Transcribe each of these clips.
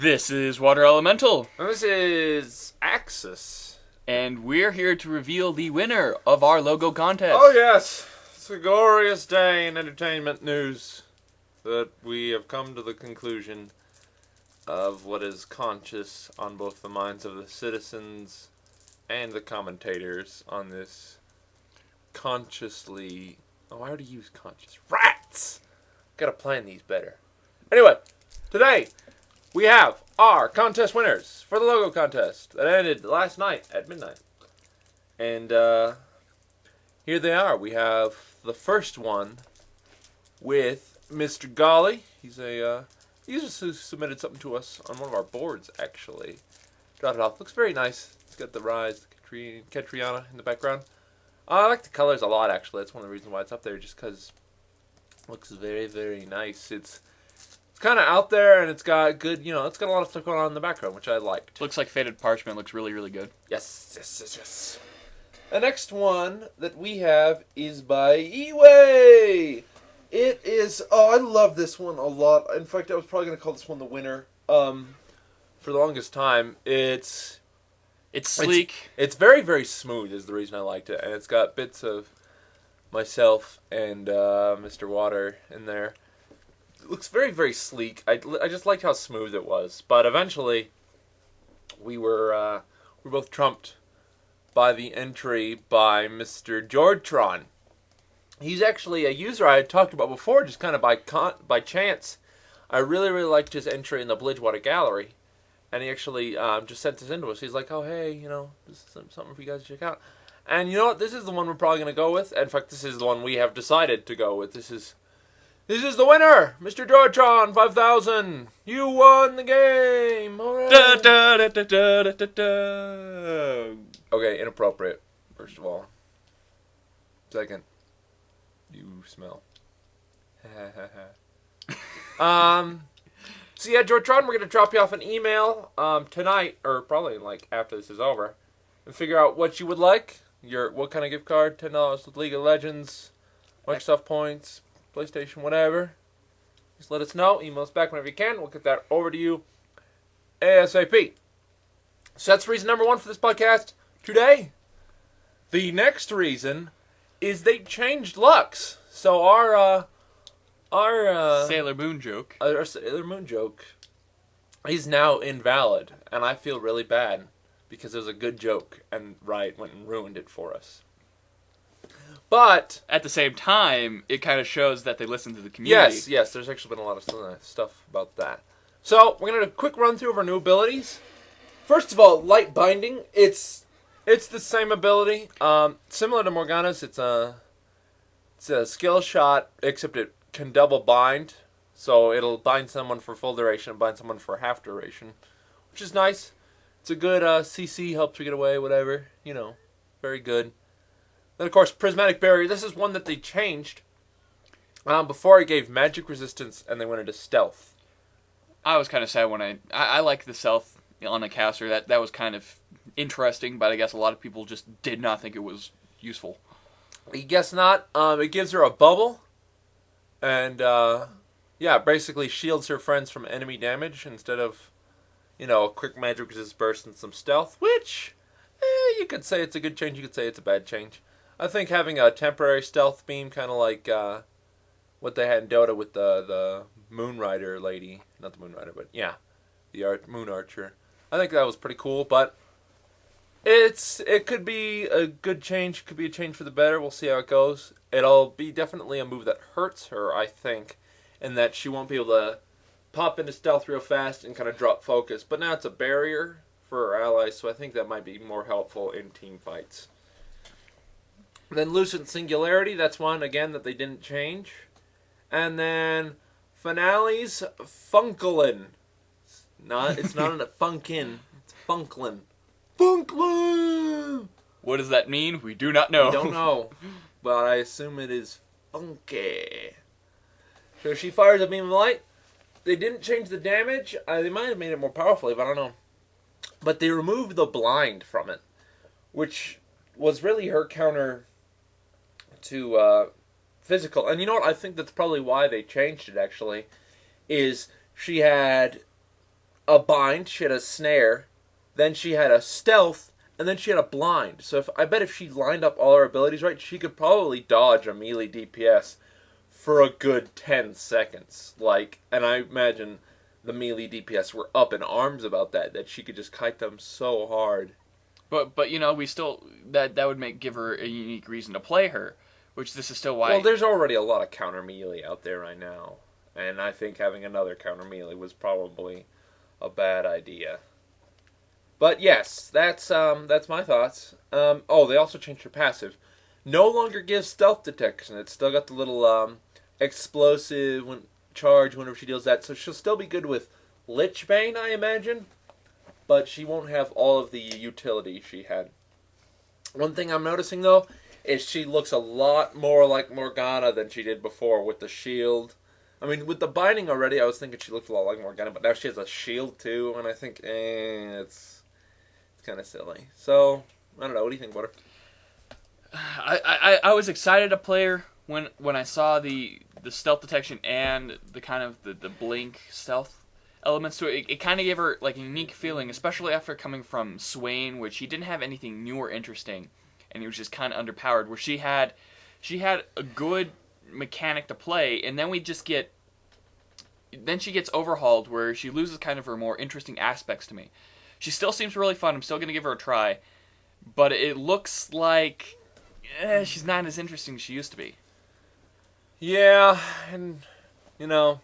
This is Water Elemental. And this is Axis. And we're here to reveal the winner of our logo contest. Oh yes, it's a glorious day in entertainment news that we have come to the conclusion of what is conscious on both the minds of the citizens and the commentators on this consciously... Oh, I already used conscious. Rats! Gotta plan these better. Anyway, today we have our contest winners for the logo contest that ended last night at midnight. And here they are. We have the first one with Mr. Golly. He's just submitted something to us on one of our boards, actually. Got it off. Looks very nice. It's got the rise, the Catriona in the background. I like the colors a lot, actually. That's one of the reasons why it's up there, just because it looks very, very nice. It's kind of out there, and it's got good, it's got a lot of stuff going on in the background, which I liked. Looks like faded parchment. Looks really, really good. Yes. The next one that we have is by Eway. It is, I love this one a lot. In fact, I was probably going to call this one the winner. For the longest time, it's sleek. It's very, very smooth is the reason I liked it. And it's got bits of myself and Mr. Water in there. It looks very, very sleek. I just liked how smooth it was. But eventually, we were both trumped by the entry by Mr. Georgetron. He's actually a user I had talked about before, just kind of by chance. I really, really liked his entry in the Bridgewater Gallery. And he actually just sent this into us. He's like, oh, hey, this is something for you guys to check out. And you know what? This is the one we're probably going to go with. In fact, this is the one we have decided to go with. This is the winner, Mr. Georgetron, 5,000. You won the game. All right. Da, da, da, da, da, da, da. Okay, inappropriate, first of all. Second, you smell. So yeah, Georgetron, we're going to drop you off an email tonight, or probably after this is over, and figure out what you would like. What kind of gift card, $10 with League of Legends, Microsoft points, PlayStation, whatever. Just let us know. Email us back whenever you can. We'll get that over to you ASAP. So that's reason number one for this podcast today. The next reason is they changed Lux. So our Sailor Moon joke. Our Sailor Moon joke is now invalid, and I feel really bad because it was a good joke, and Riot went and ruined it for us. But at the same time, it kind of shows that they listen to the community. Yes, there's actually been a lot of stuff about that. So we're gonna do a quick run through of our new abilities. First of all, light binding. It's the same ability, similar to Morgana's. It's a skill shot, except it can double bind, so it'll bind someone for full duration and bind someone for half duration, which is nice. It's a good CC, helps you get away, whatever, very good. Then, of course, Prismatic Barrier. This is one that they changed. Before it gave magic resistance, and they went into stealth. I was kind of sad when I like the stealth on a caster. That was kind of interesting, but I guess a lot of people just did not think it was useful. I guess not. It gives her a bubble. And, basically shields her friends from enemy damage instead of, a quick magic resist burst and some stealth, which, you could say it's a good change, you could say it's a bad change. I think having a temporary stealth beam, kind of like what they had in Dota with the Moon Rider lady, not the Moon Rider, but the Moon Archer. I think that was pretty cool, but it could be a good change, could be a change for the better. We'll see how it goes. It'll be definitely a move that hurts her, I think, in that she won't be able to pop into stealth real fast and kind of drop focus. But now it's a barrier for her allies, so I think that might be more helpful in team fights. Then Lucent Singularity, that's one, again, that they didn't change. And then Finale's Funklin. It's not a Funkin, it's Funklin. Funklin! What does that mean? We do not know. We don't know, but I assume it is funky. So she fires a beam of light. They didn't change the damage. They might have made it more powerful, but I don't know. But they removed the blind from it, which was really her counter to physical. And you know what? I think that's probably why they changed it, actually, is she had a bind, she had a snare, then she had a stealth, and then she had a blind. So I bet if she lined up all her abilities right, she could probably dodge a melee DPS for a good 10 seconds. And I imagine the melee DPS were up in arms about that she could just kite them so hard. But we still that would give her a unique reason to play her, which this is still why. Well, there's already a lot of counter melee out there right now, and I think having another counter melee was probably a bad idea. But yes, that's my thoughts. They also changed her passive. No longer gives stealth detection. It's still got the little explosive charge whenever she deals that, so she'll still be good with Lichbane, I imagine. But she won't have all of the utility she had. One thing I'm noticing, though, is she looks a lot more like Morgana than she did before with the shield. I mean, with the binding already, I was thinking she looked a lot like Morgana, but now she has a shield, too, and I think, it's kind of silly. So, I don't know. What do you think about her? I was excited to play her when I saw the stealth detection and the kind of the blink stealth elements to it. It kind of gave her like a unique feeling, especially after coming from Swain, which he didn't have anything new or interesting, and he was just kind of underpowered. Where she had a good mechanic to play, and then she gets overhauled, where she loses kind of her more interesting aspects to me. She still seems really fun. I'm still gonna give her a try, but it looks like she's not as interesting as she used to be. Yeah, and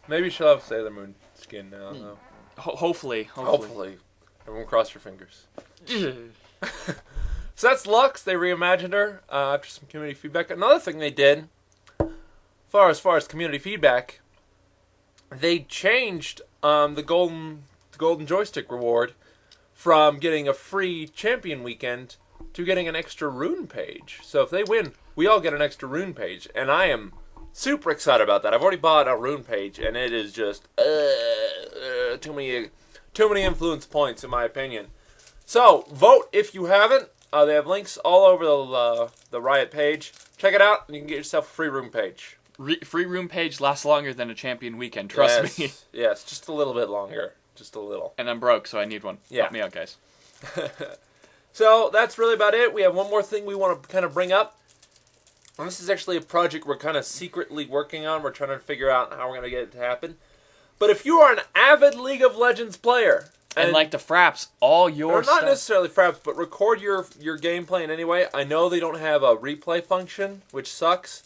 maybe she'll have Sailor Moon skin now, though. Hopefully. Everyone cross your fingers. So that's Lux. They reimagined her after some community feedback. Another thing they did, as far as community feedback, they changed the golden joystick reward from getting a free champion weekend to getting an extra rune page. So if they win, we all get an extra rune page, and I am super excited about that. I've already bought a rune page, and it is just too many influence points, in my opinion. So, vote if you haven't. They have links all over the Riot page. Check it out, and you can get yourself a free rune page. Free room page lasts longer than a champion weekend, trust me. Yes, just a little bit longer. Just a little. And I'm broke, so I need one. Yeah. Help me out, guys. So, that's really about it. We have one more thing we want to kind of bring up. And this is actually a project we're kind of secretly working on. We're trying to figure out how we're going to get it to happen. But if you are an avid League of Legends player, and like to fraps all your stuff. Not necessarily fraps, but record your gameplay in any way. I know they don't have a replay function, which sucks,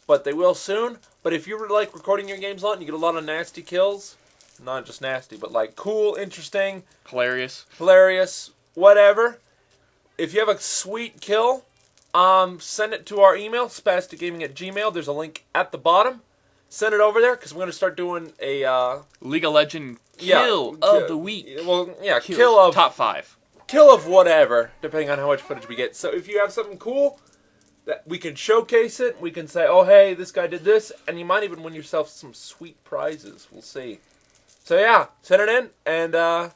but they will soon. But if you like recording your games a lot and you get a lot of nasty kills, not just nasty, but like cool, interesting, hilarious, whatever. If you have a sweet kill, send it to our email, spazticgaming@gmail.com. There's a link at the bottom. Send it over there, because we're going to start doing a League of Legends kill of the week. Well, yeah, kill of top 5. Kill of whatever, depending on how much footage we get. So if you have something cool, that we can showcase it. We can say, oh, hey, this guy did this. And you might even win yourself some sweet prizes. We'll see. So yeah, send it in, and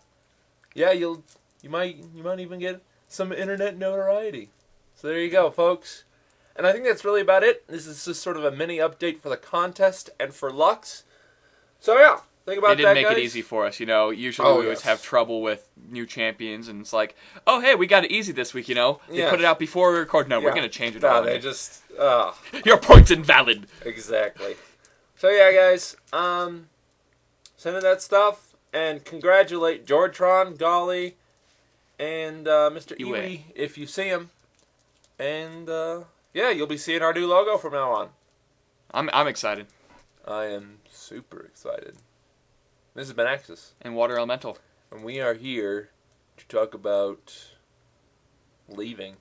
yeah, you might even get some internet notoriety. So there you go, folks. And I think that's really about it. This is just sort of a mini update for the contest and for Lux. So yeah, think about that, They didn't make guys. it easy for us, Usually we always have trouble with new champions, and it's like, oh, hey, we got it easy this week, They put it out before we record. No, we're going to change it all. No, they just... Your point's invalid. Exactly. So yeah, guys, send in that stuff, and congratulate Georgetron, Golly, and Mr. Iwi if you see him. And, yeah, you'll be seeing our new logo from now on. I'm excited. I am super excited. This has been Axis. And Water Elemental. And we are here to talk about leaving.